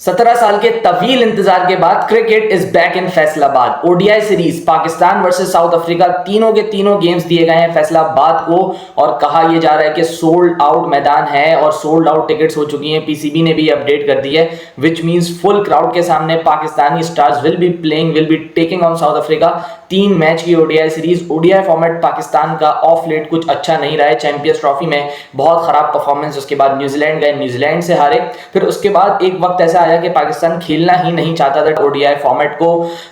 17 साल के तवील इंतजार के बाद cricket is back in Faisalabad. ODI series Pakistan versus South Africa, तीनों के तीनों गेम्स दिए गए हैं फैसलाबाद को और कहा यह जा रहा है कि सोल्ड आउट मैदान है और सोल्ड आउट टिकट्स हो चुकी हैं। पीसीबी ने भी अपडेट कर दी है, विच मींस फुल क्राउड के सामने Pakistani stars will be taking on South Africa. 3 match की ODI series. ODI format Pakistan का ऑफ लेट कुछ अच्छा नहीं रहा है। चैंपियंस ट्रॉफी में बहुत खराब परफॉर्मेंस, उसके बाद न्यूजीलैंड गए, न्यूजीलैंड से हारे। फिर उसके बाद एक वक्त ऐसा आया कि पाकिस्तान खेलना ही नहीं चाहता था, ओडीआई फॉर्मेट को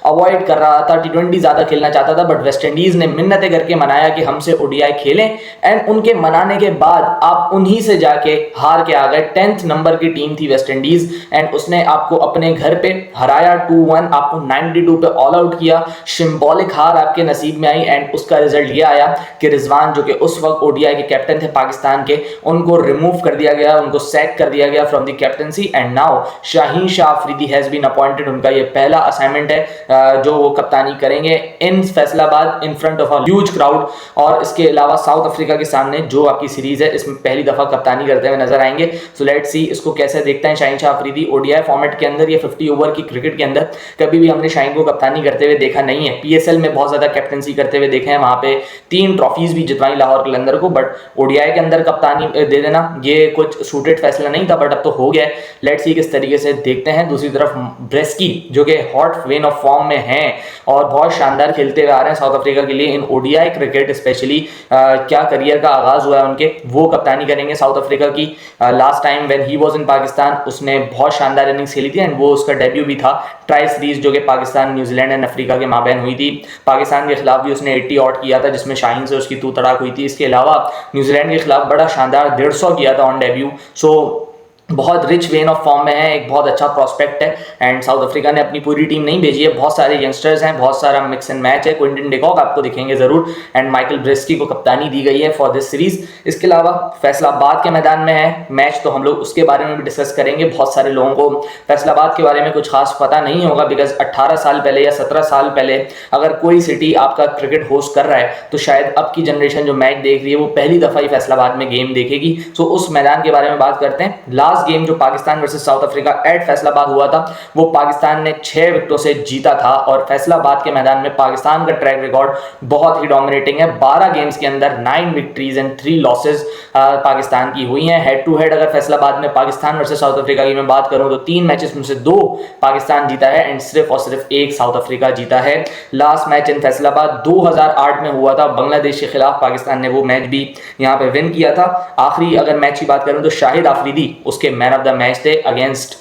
अवॉइड कर रहा था, टी20 ज्यादा खेलना चाहता था। बट वेस्ट इंडीज ने मिन्नतें करके मनाया कि हमसे ओडीआई खेलें, एंड उनके मनाने के बाद आप उन्हीं से जाके हार के आ गए। 10th नंबर की टीम थी वेस्ट इंडीज एंड उसने आपको अपने घर पे हराया 2-1, आपको 92 पे ऑल आउट किया। सिंबॉलिक हार आपके नसीब में आई एंड उसका रिजल्ट ये आया कि रिजवान, जो कि उस वक्त ओडीआई के कैप्टन थे पाकिस्तान के, उनको रिमूव कर दिया गया, उनको सैक कर दिया गया from the captaincy and now Shaheen Shah Afridi has been appointed. उनका ये पहला असाइनमेंट है जो वो कप्तानी करेंगे in Faisalabad in front of a huge crowd. और इसके अलावा साउथ अफ्रीका के सामने जो आपकी सीरीज है इसमें पहली दफा कप्तानी करते हुए नजर आएंगे। सो लेट्स सी इसको कैसे देखते हैं शाहीन शाह अफरीदी। ओडीआई फॉर्मेट के अंदर, ये 50 ओवर की क्रिकेट के अंदर कभी भी हमने शाहीन को कप्तानी करते हुए देखा नहीं है। पीएसएल में बहुत ज्यादा कैप्टनसी करते हुए देखे हैं, वहां पे 3 ट्रॉफीज भी जितवाई लाहौर कलंदर को, बट ओडीआई के अंदर कप्तानी दे देना ये कुछ सूटेड फैसला नहीं था, बट अब तो हो गया। लेट्स सी किस तरीके से देखते हैं। दूसरी तरफ ब्रेस्की, जो कि हॉट वेन ऑफ फॉर्म में हैं और बहुत शानदार खेलते हुए आ रहे हैं साउथ अफ्रीका के लिए इन ओडीआई क्रिकेट स्पेशली। क्या करियर का आगाज हुआ है उनके, वो कप्तानी करेंगे साउथ अफ्रीका की। Last time when he was in Pakistan उसने बहुत शानदार इनिंग्स खेली थी एंड वो उसका डेब्यू भी था ट्राई सीरीज, जो कि पाकिस्तान, न्यूजीलैंड एंड अफ्रीका के माबैन हुई थी। पाकिस्तान के खिलाफ भी उसने 80 आउट किया था, जिसमें शाहीन से उसकी तू तड़ाक हुई थी। इसके अलावा न्यूजीलैंड के खिलाफ बड़ा शानदार 150 किया था ऑन डेब्यू। सो बहुत रिच वेन ऑफ फॉर्म में है, एक बहुत अच्छा प्रोस्पेक्ट है एंड साउथ अफ्रीका ने अपनी पूरी टीम नहीं भेजी है, बहुत सारे यंगस्टर्स हैं, बहुत सारा मिक्स एंड मैच है। क्विंटन डिकॉक आपको दिखेंगे जरूर एंड माइकल ब्रेस्की को कप्तानी दी गई है फॉर दिस सीरीज। इसके अलावा फैसलाबाद के मैदान में है मैच, तो हम लोग उसके बारे में भी डिस्कस करेंगे। बहुत सारे लोगों को फैसलाबाद के बारे में कुछ खास पता नहीं होगा, बिकॉज 18 साल पहले या 17 साल पहले अगर कोई सिटी आपका क्रिकेट होस्ट कर रहा है तो शायद अब की जनरेशन जो मैच देख रही है वो पहली दफा ही फैसलाबाद में गेम देखेगी। सो उस मैदान के बारे में बात करते हैं। लास्ट गेम जो Pakistan versus South Africa at Faisalabad हुआ था वो पाकिस्तान ने 6 विकेटों से जीता था और फैसलाबाद के मैदान में पाकिस्तान का ट्रैक रिकॉर्ड बहुत ही डोमिनेटिंग है। 12 गेम्स के अंदर 9 विक्ट्रीज एंड 3 लॉसेज पाकिस्तान की हुई हैं। हेड टू हेड अगर फैसलाबाद में पाकिस्तान वर्सेस साउथ अफ्रीका की मैं बात करूं तो 3 मैचेस में से 2 पाकिस्तान जीता है एंड सिर्फ और सिर्फ 1 साउथ अफ्रीका जीता है। लास्ट मैच इन फैसलाबाद 2008 में हुआ था बांग्लादेश के खिलाफ, पाकिस्तान ने वो मैच भी यहाँ पे विन किया था। आखिरी अगर मैच की बात करूं तो शाहिद आफरीदी उसके मैन ऑफ द मैच थे अगेंस्ट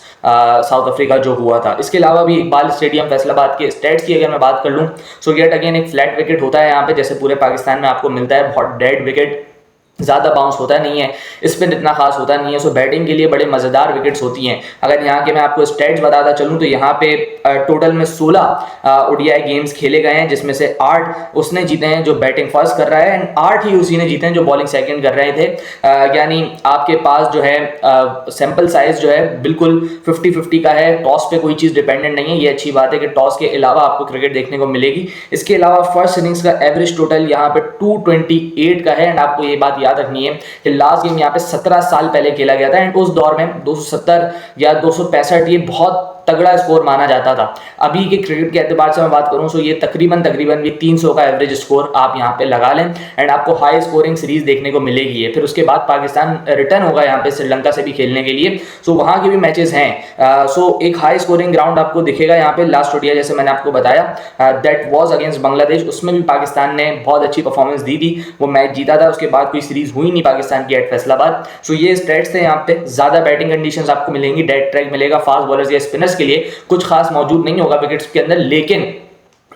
साउथ अफ्रीका जो हुआ था। इसके अलावा भी इकबाल स्टेडियम फैसलाबाद के स्टेट्स की अगर मैं बात कर लूं सो येट अगेन एक फ्लैट विकेट होता है यहाँ पे, जैसे पूरे पाकिस्तान में आपको मिलता है। बहुत डेड विकेट, ज़्यादा बाउंस होता नहीं है, स्पिन इतना खास होता नहीं है। सो बैटिंग के लिए बड़े मज़ेदार विकेट्स होती हैं। अगर यहाँ के मैं आपको स्टैट्स बताता चलूँ तो यहाँ पे टोटल में 16 ओडीआई गेम्स खेले गए हैं, जिसमें से 8 उसने जीते हैं जो बैटिंग फर्स्ट कर रहा है एंड 8 ही उसी ने जीते हैं जो बॉलिंग सेकंड कर रहे थे। यानी आपके पास जो है सैंपल साइज जो है बिल्कुल 50-50 का है। टॉस पे कोई चीज़ डिपेंडेंट नहीं है, ये अच्छी बात है कि टॉस के अलावा आपको क्रिकेट देखने को मिलेगी। इसके अलावा फर्स्ट इनिंग्स का एवरेज टोटल यहाँ पे 228 का है एंड आपको ये बात याद रखनी है कि लास्ट गेम यहाँ पे 17 साल पहले खेला गया था एंड उस दौर में 270 या 265 ये बहुत तगड़ा स्कोर माना जाता था। अभी के क्रिकेट के एतबार से मैं बात करूं तो ये तकरीबन ये 300 का एवरेज स्कोर आप यहाँ पे लगा लें एंड आपको हाई स्कोरिंग सीरीज देखने को मिलेगी है। फिर उसके बाद पाकिस्तान रिटर्न होगा यहाँ पे श्रीलंका से भी खेलने के लिए, सो वहाँ के भी मैचेस हैं। सो एक हाई स्कोरिंग ग्राउंड आपको दिखेगा यहाँ पे। लास्ट ओडीआई जैसे मैंने आपको बताया दैट वाज अगेंस्ट बांग्लादेश, उसमें भी पाकिस्तान ने बहुत अच्छी परफॉर्मेंस दी थी, वो मैच जीता था। उसके बाद कोई सीरीज हुई नहीं पाकिस्तान की एट फैसलाबाद। सो ये स्टैट्स थे यहाँ पे। ज्यादा बैटिंग कंडीशंस आपको मिलेंगी, डेड ट्रैक मिलेगा, फास्ट बॉलर्स या स्पिनर्स के लिए कुछ खास मौजूद नहीं होगा विकेट्स के अंदर, लेकिन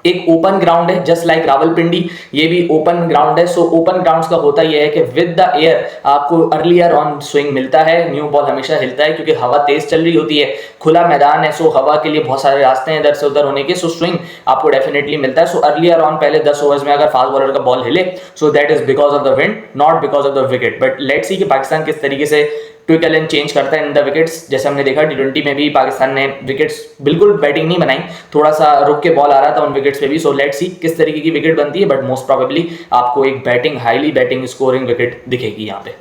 एक ओपन ग्राउंड है जस्ट लाइक रावलपिंडी, ये भी ओपन ग्राउंड है। सो ओपन ग्राउंड्स का होता यह है कि विद द एयर आपको अर्लियर ऑन स्विंग मिलता है, न्यू बॉल हमेशा हिलता है क्योंकि हवा तेज चल रही होती है, खुला मैदान है। सो हवा के लिए बहुत सारे रास्ते हैं इधर से उधर होने के, सो स्विंग आपको डेफिनेटली मिलता है। सो अर्लियर ऑन पहले 10 ओवर्स में अगर फास्ट बॉलर का बॉल हिले so that is because of the wind, not because of the wicket. But let's see कि पाकिस्तान किस तरीके से ट्विकल एंड चेंज करता है इन द विकेट्स। जैसे हमने देखा टी20 में भी पाकिस्तान ने विकेट्स बिल्कुल बैटिंग नहीं बनाई, थोड़ा सा रुक के बॉल आ रहा था उन विकेट्स पे भी। सो लेट्स सी किस तरीके की विकेट बनती है, बट मोस्ट प्रोबेबली आपको एक batting highly batting scoring wicket दिखेगी यहाँ पे।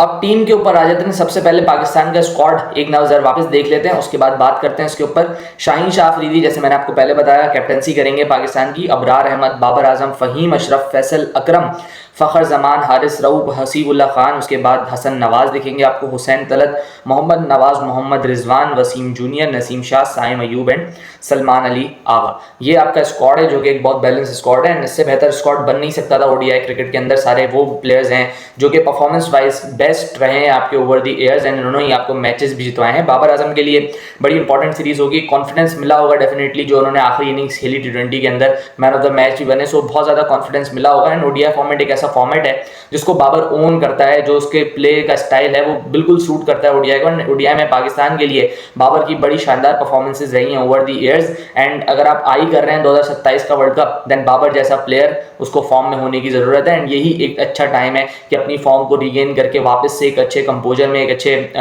अब टीम के ऊपर आ जाते हैं। सबसे पहले पाकिस्तान का स्क्वाड एक नजर वापस देख लेते हैं, उसके बाद बात करते हैं इसके ऊपर। शाहीन शाह अफरीदी, जैसे मैंने आपको पहले बताया, कैप्टनसी करेंगे पाकिस्तान की। अबरार अहमद, बाबर आजम, फहीम अशरफ, फैसल अकरम, फ़खर जमान, हारिस रऊफ, हसीबुल्लाह खान, उसके बाद हसन नवाज़ दिखेंगे आपको, हुसैन तलत, मोहम्मद नवाज़, मोहम्मद रिजवान, वसीम जूनियर, नसीम शाह, साइम अयूब एंड सलमान अली आगा। ये आपका स्क्वाड है जो कि एक बहुत बैलेंस स्क्वाड है। इससे बेहतर स्क्वाड बन नहीं सकता था ओडीआई क्रिकेट के अंदर। सारे वो प्लेयर्स हैं जो कि परफॉर्मेंस वाइज बेस्ट रहे हैं आपके ओवर दी एयर्स एंड उन्होंने ही आपको मैचेस भी जितवाए हैं। बाबर आजम के लिए बड़ी इंपॉर्टेंट सीरीज होगी, कॉन्फिडेंस मिला होगा डेफिनेटली, जो उन्होंने आखिरी इनिंग्स खेली T20 के अंदर, मैन ऑफ द मैच भी बने, सो बहुत ज़्यादा कॉन्फिडेंस मिला होगा। एंड ओडीआई फॉर्मेट एक ऐसा फॉर्मेट है जिसको बाबर ओन करता है, जो उसके प्ले का स्टाइल है वो बिल्कुल सूट करता है ओडीआई को। ओडीआई में पाकिस्तान के लिए बाबर की बड़ी शानदार परफॉर्मेंसेज रही हैं ओवर दी ईयर्स। एंड अगर आप आई कर रहे हैं 2027 का वर्ल्ड कप, देन बाबर जैसा प्लेयर उसको फॉर्म में होने की ज़रूरत है। एंड यही एक अच्छा टाइम है कि अपनी फॉर्म को रिगेन करके वापस से एक अच्छे कंपोजर में, एक अच्छे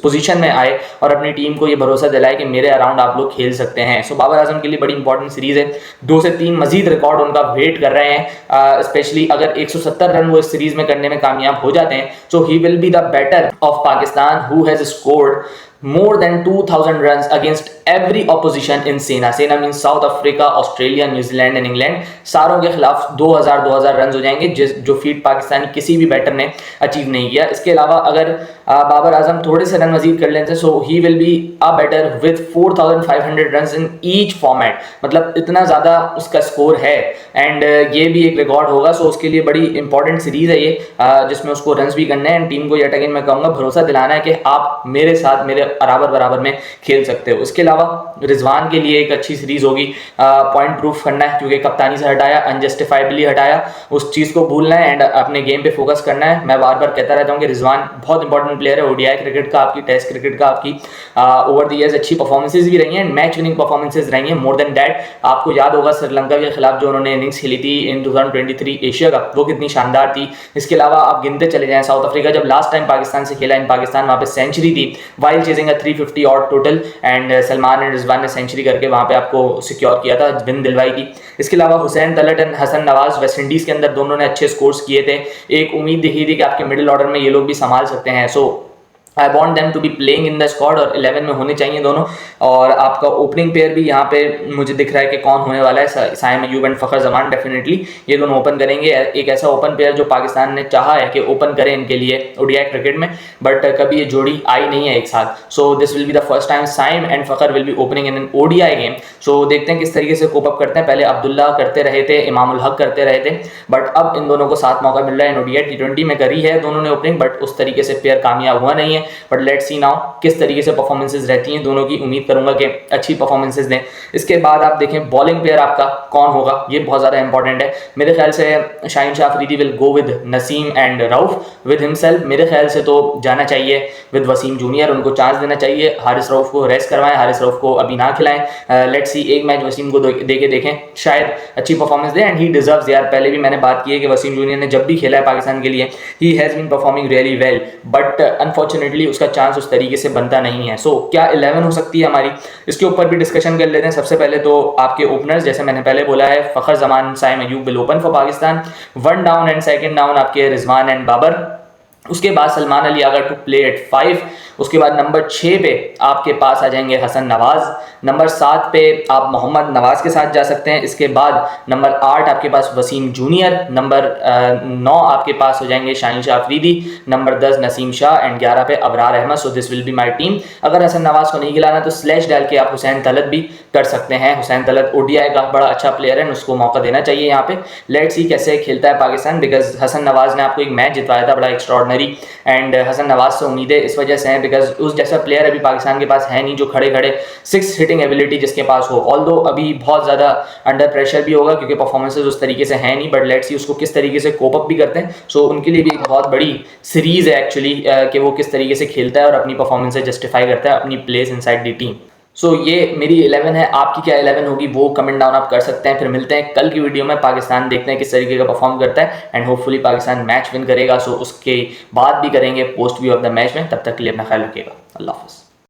पोजीशन में आए और अपनी टीम को ये भरोसा दिलाए कि मेरे अराउंड आप लोग खेल सकते हैं। सो बाबर आजम के लिए बड़ी इंपॉर्टेंट सीरीज है। 2 से 3 मजीद रिकॉर्ड उनका वेट कर रहे हैं, स्पेशली अगर 170 रन वो इस सीरीज में करने में कामयाब हो जाते हैं, so he will be the batter of Pakistan who has scored more than 2000 runs against every opposition in सेना। सेना mean south Africa, Australia, New Zealand and England, सारों के खिलाफ 2000 रन हो जाएंगे, जो फीट पाकिस्तान किसी भी बैटर ने अचीव नहीं किया। इसके अलावा अगर बाबर आजम थोड़े से रन मजीद कर लेते हैं, so he will be a batter with 4500 run in each format, मतलब इतना ज़्यादा उसका स्कोर है। एंड ये भी एक रिकॉर्ड होगा, सो उसके लिए बड़ी इंपॉर्टेंट सीरीज है ये, जिसमें उसको रन भी करने हैं। एंड टीम को यट अगेन मैं कहूँगा भरोसा दिलाना है कि आप मेरे साथ मेरे बराबर में खेल सकते हो। इसके अलावा रिजवान के लिए एक अच्छी सीरीज होगी, पॉइंट प्रूफ करना है क्योंकि कप्तानी से हटाया, अनजस्टिफाइबली हटाया, उस चीज़ को भूलना है एंड अपने गेम पे फोकस करना है। मैं बार बार कहता रहता हूँ कि रिजवान बहुत इंपॉर्टेंट प्लेयर है ओडीआई क्रिकेट का, आपकी टेस्ट क्रिकेट का, आपकी ओवर द ईयर्स अच्छी परफॉर्मेंसेज भी रही हैं, मैच विनिंग परफॉर्मेंसेज रही हैं। मोर देन दैट, आपको याद होगा श्रीलंका के खिलाफ जो उन्होंने इनिंग्स खेली थी इन 2023 एशिया कप, वो कितनी शानदार थी। इसके अलावा आप गिनते चले जाएं, साउथ अफ्रीका जब लास्ट टाइम पाकिस्तान से खेला, इन पाकिस्तान वहाँ पे सेंचुरी थी वाइल चेजिंग 350 और total, and Salman and Rizwan ने सेंचुरी करके वहाँ पे आपको सिक्योर किया था, विन दिलवाई थी। इसके अलावा Hussain Talat and Hasan Nawaz West Indies के अंदर दोनों ने अच्छे स्कोर्स किए थे। एक उम्मीद दिखी थी कि आपके मिडिल ऑर्डर में ये लोग भी संभाल सकते हैं। So I want them to be playing in the squad और 11 में होने चाहिए दोनों। और आपका ओपनिंग पेयर भी यहाँ पे मुझे दिख रहा है कि कौन होने वाला है, साइम अयूब एंड फ़खर जमान, डेफिनेटली ये दोनों ओपन करेंगे। एक ऐसा ओपन पेयर जो पाकिस्तान ने चाहा है कि ओपन करें इनके लिए ओडीआई क्रिकेट में, बट कभी ये जोड़ी आई नहीं है एक साथ। So this will be the first time Saim and Fakhar will be opening in an ODI game. So देखते हैं किस तरीके से कोप अप करते हैं। पहले अब्दुल्ला करते रहे थे, इमामुल हक करते रहे थे, बट अब इन दोनों को 7 मौका मिल रहा है। ओडीआई T20 में करी है दोनों ने ओपनिंग, बट उस तरीके से पेयर कामयाब हुआ नहीं है। बट लेट्स सी किस तरीके से परफॉर्मेंसेज रहती हैं दोनों की, उम्मीद करूंगा कि अच्छी परफॉर्मेंसेज दें। इसके बाद आप देखें बॉलिंग पेयर आपका कौन होगा, ये बहुत ज़्यादा इंपॉर्टेंट है। मेरे ख्याल से Shaheen Shah Afridi will go with Naseem and Rauf with himself. मेरे ख्याल से तो जाना चाहिए विद वसीम जूनियर, उनको चांस देना चाहिए। हारिस रऊफ को रेस्ट करवाएं, हारिस रऊफ को अभी ना खिलाएं। लेट्स सी, एक मैच वसीम को देके देखें, शायद अच्छी performance they and he deserves यार। पहले भी मैंने बात की है कि वसीम जूनियर ने जब भी खेला है पाकिस्तान के लिए, ही has been performing really well, but unfortunately उसका चांस उस तरीके से बनता नहीं है। सो क्या 11 हो सकती है हमारी, इसके ऊपर भी डिस्कशन कर लेते हैं। सबसे पहले तो आपके ओपनर्स, जैसे मैंने पहले बोला है, Fakhar Zaman, Saim Ayub will open for Pakistan. 1 down and 2nd down आपके रिजवान एंड बाबर। उसके बाद Salman Ali Agha to play at 5। उसके बाद नंबर 6 पे आपके पास आ जाएंगे हसन नवाज। नंबर 7 पे आप मोहम्मद नवाज के साथ जा सकते हैं। इसके बाद नंबर 8 आपके पास वसीम जूनियर। नंबर 9 आपके पास हो जाएंगे शाहीन शाह अफरीदी। नंबर 10 नसीम शाह एंड 11 पे Abrar Ahmed. So this will be my team. अगर हसन नवाज को नहीं खिलाना तो स्लैश डाल के आप हुसैन तलत भी कर सकते हैं। हुसैन तलत ओडीआई का बड़ा अच्छा प्लेयर है, उसको मौका देना चाहिए यहाँ पे। लेट्स सी कैसे खेलता है पाकिस्तान, बिकॉज हसन नवाज ने आपको एक मैच जितवाया था बड़ा एक्स्ट्रॉर्डनरी, एंड हसन नवाज से उम्मीदें इस वजह से हैं बिकॉज उस जैसा प्लेयर अभी पाकिस्तान के पास है नहीं जो खड़े खड़े 6 हिटिंग एबिलिटी जिसके पास हो। ऑल्दो अभी बहुत ज़्यादा अंडर प्रेशर भी होगा क्योंकि परफॉर्मेंसेज उस तरीके से है नहीं, बट लेट्स सी उसको किस तरीके से कोप अप भी करते हैं। सो उनके लिए भी एक बहुत बड़ी सीरीज़ है एक्चुअली कि वो किस तरीके से खेलता है और अपनी परफॉर्मेंस से जस्टिफाई करता है अपनी प्लेस इनसाइड द टीम। सो ये मेरी 11 है, आपकी क्या 11 होगी वो कमेंट डाउन आप कर सकते हैं। फिर मिलते हैं कल की वीडियो में, पाकिस्तान देखते हैं किस तरीके का परफॉर्म करता है and hopefully Pakistan match win करेगा। सो उसके बाद भी करेंगे post view of the match में। तब तक के लिए अपना ख्याल रखिएगा। अल्लाह हाफ़िज़।